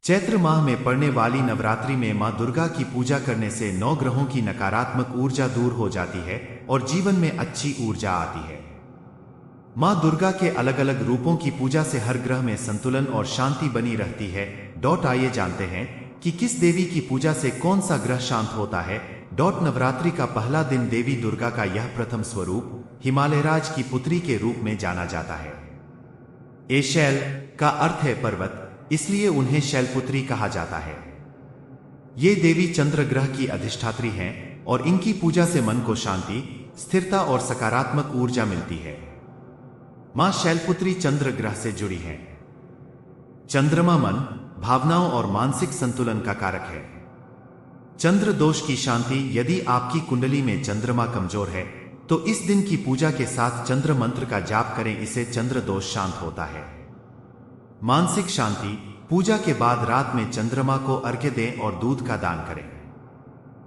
चैत्र माह में पड़ने वाली नवरात्रि में मां दुर्गा की पूजा करने से 9 ग्रहों की नकारात्मक ऊर्जा दूर हो जाती है और जीवन में अच्छी ऊर्जा आती है। मां दुर्गा के अलग अलग रूपों की पूजा से हर ग्रह में संतुलन और शांति बनी रहती है। आइए जानते हैं कि किस देवी की पूजा से कौन सा ग्रह शांत होता है। नवरात्रि का पहला दिन देवी दुर्गा का यह प्रथम स्वरूप हिमालयराज की पुत्री के रूप में जाना जाता है। एशैल का अर्थ है पर्वत, इसलिए उन्हें शैलपुत्री कहा जाता है। ये देवी चंद्र ग्रह की अधिष्ठात्री हैं और इनकी पूजा से मन को शांति, स्थिरता और सकारात्मक ऊर्जा मिलती है। मां शैलपुत्री चंद्र ग्रह से जुड़ी हैं। चंद्रमा मन, भावनाओं और मानसिक संतुलन का कारक है। चंद्र दोष की शांति, यदि आपकी कुंडली में चंद्रमा कमजोर है तो इस दिन की पूजा के साथ चंद्र मंत्र का जाप करें, इससे चंद्र दोष शांत होता है। मानसिक शांति, पूजा के बाद रात में चंद्रमा को अर्घ्य दें और दूध का दान करें।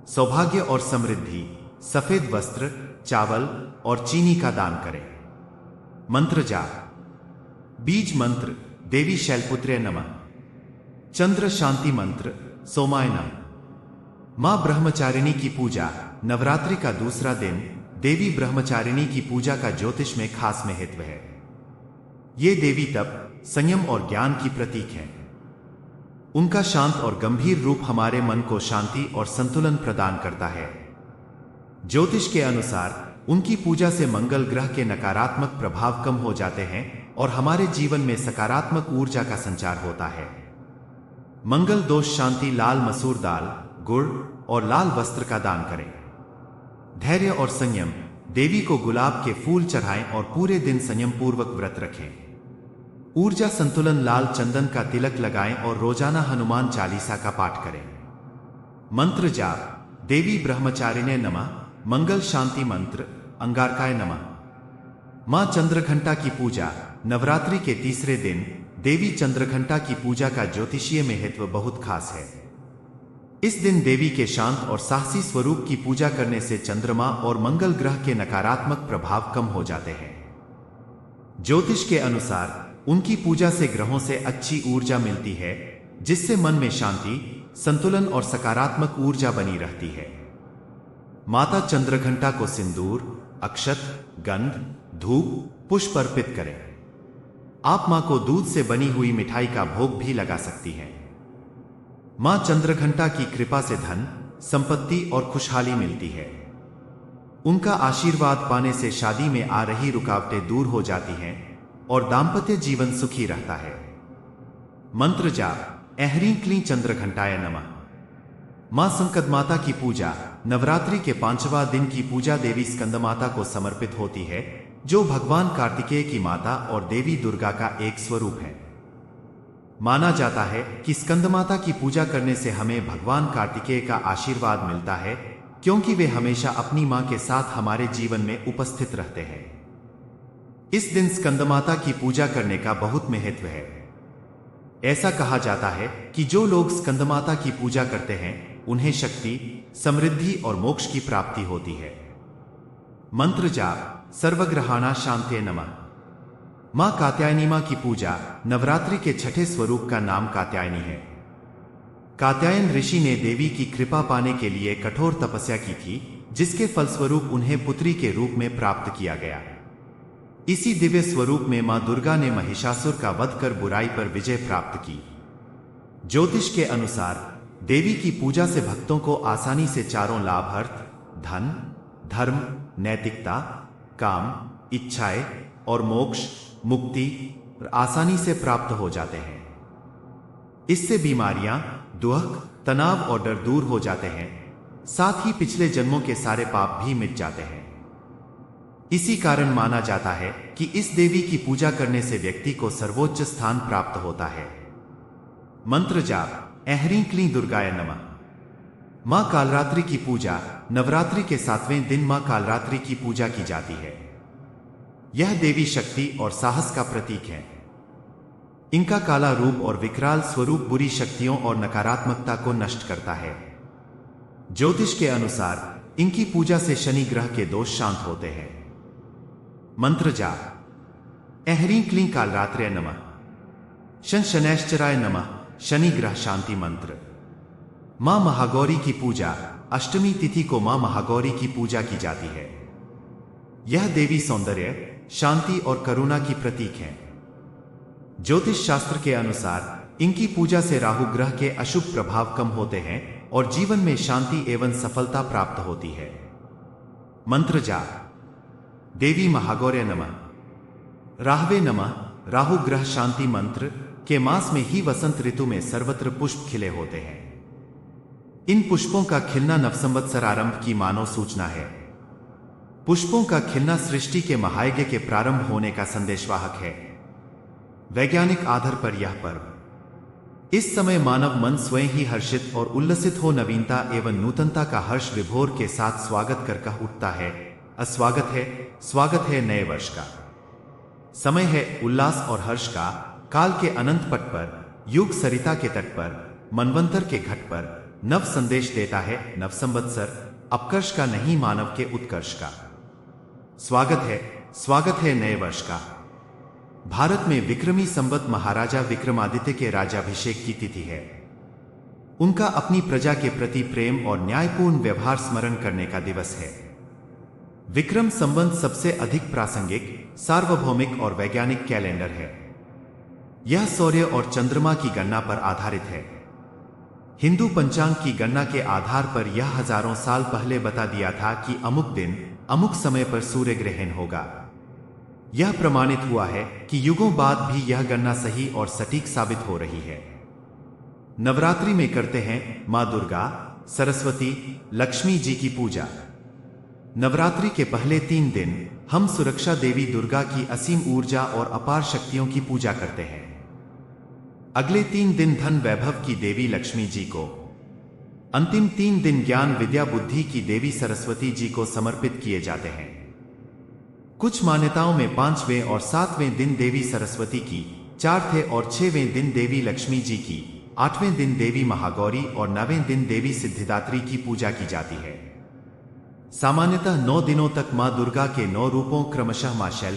सौभाग्य और समृद्धि, सफेद वस्त्र, चावल और चीनी का दान करें। मंत्र जाप। बीज मंत्र, देवी शैलपुत्र्य नमः। चंद्र शांति मंत्र, सोमाय नमः। मां ब्रह्मचारिणी की पूजा। नवरात्रि का दूसरा दिन देवी ब्रह्मचारिणी की पूजा का ज्योतिष में खास महत्व है। ये देवी तप, संयम और ज्ञान की प्रतीक है। उनका शांत और गंभीर रूप हमारे मन को शांति और संतुलन प्रदान करता है। ज्योतिष के अनुसार उनकी पूजा से मंगल ग्रह के नकारात्मक प्रभाव कम हो जाते हैं और हमारे जीवन में सकारात्मक ऊर्जा का संचार होता है। मंगल दोष शांति, लाल मसूर दाल, गुड़ और लाल वस्त्र का दान करें। धैर्य और संयम, देवी को गुलाब के फूल चढ़ाएं और पूरे दिन संयम पूर्वक व्रत रखें। ऊर्जा संतुलन, लाल चंदन का तिलक लगाएं और रोजाना हनुमान चालीसा का पाठ करें। मंत्र जाप। देवी ब्रह्मचारिणे नमः। मंगल शांति मंत्र, अंगारकाय नमः। मां चंद्रघंटा की पूजा। नवरात्रि के तीसरे दिन देवी चंद्रघंटा की पूजा का ज्योतिषीय महत्व बहुत खास है। इस दिन देवी के शांत और साहसी स्वरूप की पूजा करने से चंद्रमा और मंगल ग्रह के नकारात्मक प्रभाव कम हो जाते हैं। ज्योतिष के अनुसार उनकी पूजा से ग्रहों से अच्छी ऊर्जा मिलती है, जिससे मन में शांति, संतुलन और सकारात्मक ऊर्जा बनी रहती है। माता चंद्रघंटा को सिंदूर, अक्षत, गंध, धूप, पुष्प अर्पित करें। आप मां को दूध से बनी हुई मिठाई का भोग भी लगा सकती हैं। मां चंद्रघंटा की कृपा से धन, संपत्ति और खुशहाली मिलती है। उनका आशीर्वाद पाने से शादी में आ रही रुकावटें दूर हो जाती हैं और दांपत्य जीवन सुखी रहता है। मंत्र जाप। ऐह्रीं क्लीं चंद्रघंटाय नमः। मां स्कंदमाता की पूजा। नवरात्रि के 5वां दिन की पूजा देवी स्कंदमाता को समर्पित होती है, जो भगवान कार्तिकेय की माता और देवी दुर्गा का एक स्वरूप है। माना जाता है कि स्कंदमाता की पूजा करने से हमें भगवान कार्तिकेय का आशीर्वाद मिलता है, क्योंकि वे हमेशा अपनी मां के साथ हमारे जीवन में उपस्थित रहते हैं। इस दिन स्कंदमाता की पूजा करने का बहुत महत्व है। ऐसा कहा जाता है कि जो लोग स्कंदमाता की पूजा करते हैं उन्हें शक्ति, समृद्धि और मोक्ष की प्राप्ति होती है। मंत्र जाप। सर्वग्रहाणा शांतये नमः। मां कात्यायनी मां की पूजा। नवरात्रि के छठे स्वरूप का नाम कात्यायनी है। कात्यायन ऋषि ने देवी की कृपा पाने के लिए कठोर तपस्या की थी, जिसके फलस्वरूप उन्हें पुत्री के रूप में प्राप्त किया गया। इसी दिव्य स्वरूप में मां दुर्गा ने महिषासुर का वध कर बुराई पर विजय प्राप्त की। ज्योतिष के अनुसार देवी की पूजा से भक्तों को आसानी से चारों लाभ, अर्थ, धन, धर्म, नैतिकता, काम, इच्छाएं और मोक्ष, मुक्ति आसानी से प्राप्त हो जाते हैं। इससे बीमारियां, दुख, तनाव और डर दूर हो जाते हैं। साथ ही पिछले जन्मों के सारे पाप भी मिट जाते हैं। इसी कारण माना जाता है कि इस देवी की पूजा करने से व्यक्ति को सर्वोच्च स्थान प्राप्त होता है। मंत्र जाप। ऐह्रीं क्लीं दुर्गाय नमः। मां कालरात्रि की पूजा। नवरात्रि के 7वें दिन मां कालरात्रि की पूजा की जाती है। यह देवी शक्ति और साहस का प्रतीक है। इनका काला रूप और विकराल स्वरूप बुरी शक्तियों और नकारात्मकता को नष्ट करता है। ज्योतिष के अनुसार इनकी पूजा से शनि ग्रह के दोष शांत होते हैं। मंत्र जाप। ऐह्रीं क्लीं कालरात्र्यै नमः। शनैश्चराय नमः। शनि ग्रह शांति मंत्र। मां महागौरी की पूजा। अष्टमी तिथि को मां महागौरी की पूजा की जाती है। यह देवी सौंदर्य, शांति और करुणा की प्रतीक है। ज्योतिष शास्त्र के अनुसार इनकी पूजा से राहु ग्रह के अशुभ प्रभाव कम होते हैं और जीवन में शांति एवं सफलता प्राप्त होती है। मंत्र जाप। देवी महागौर्य नमः। राहवे नमः। राहु ग्रह शांति मंत्र के मास में ही वसंत ऋतु में सर्वत्र पुष्प खिले होते हैं। इन पुष्पों का खिलना नवसंवत्सर आरंभ की मानव सूचना है। पुष्पों का खिलना सृष्टि के महायज्ञ के प्रारंभ होने का संदेशवाहक है। वैज्ञानिक आधार पर यह पर्व इस समय मानव मन स्वयं ही हर्षित और उल्लसित हो नवीनता एवं नूतनता का हर्ष विभोर के साथ स्वागत कर कह उठता है, स्वागत है नए वर्ष का। समय है उल्लास और हर्ष का। काल के अनंत पट पर, युग सरिता के तट पर, मनवंतर के घट पर नव संदेश देता है। नव संवत्सर अपकर्ष का नहीं, मानव के उत्कर्ष का। स्वागत है नए वर्ष का। भारत में विक्रमी संवत महाराजा विक्रमादित्य के राज्याभिषेक की तिथि है। उनका अपनी प्रजा के प्रति प्रेम और न्यायपूर्ण व्यवहार स्मरण करने का दिवस है। विक्रम संवत सबसे अधिक प्रासंगिक, सार्वभौमिक और वैज्ञानिक कैलेंडर है। यह सूर्य और चंद्रमा की गणना पर आधारित है। हिंदू पंचांग की गणना के आधार पर यह हजारों साल पहले बता दिया था कि अमुक दिन अमुक समय पर सूर्य ग्रहण होगा। यह प्रमाणित हुआ है कि युगों बाद भी यह गणना सही और सटीक साबित हो रही है। नवरात्रि में करते हैं मां दुर्गा, सरस्वती, लक्ष्मी जी की पूजा। नवरात्रि के पहले 3 दिन हम सुरक्षा देवी दुर्गा की असीम ऊर्जा और अपार शक्तियों की पूजा करते हैं। अगले 3 दिन धन वैभव की देवी लक्ष्मी जी को, अंतिम 3 दिन ज्ञान विद्या बुद्धि की देवी सरस्वती जी को समर्पित किए जाते हैं। कुछ मान्यताओं में 5वें और 7वें दिन देवी सरस्वती की, 4th और 6वें दिन देवी लक्ष्मी जी की, 8वें दिन देवी महागौरी और 9वें दिन देवी सिद्धिदात्री की पूजा की जाती है। सामान्यतः 9 दिनों तक मां दुर्गा के 9 रूपों क्रमशः मां शैल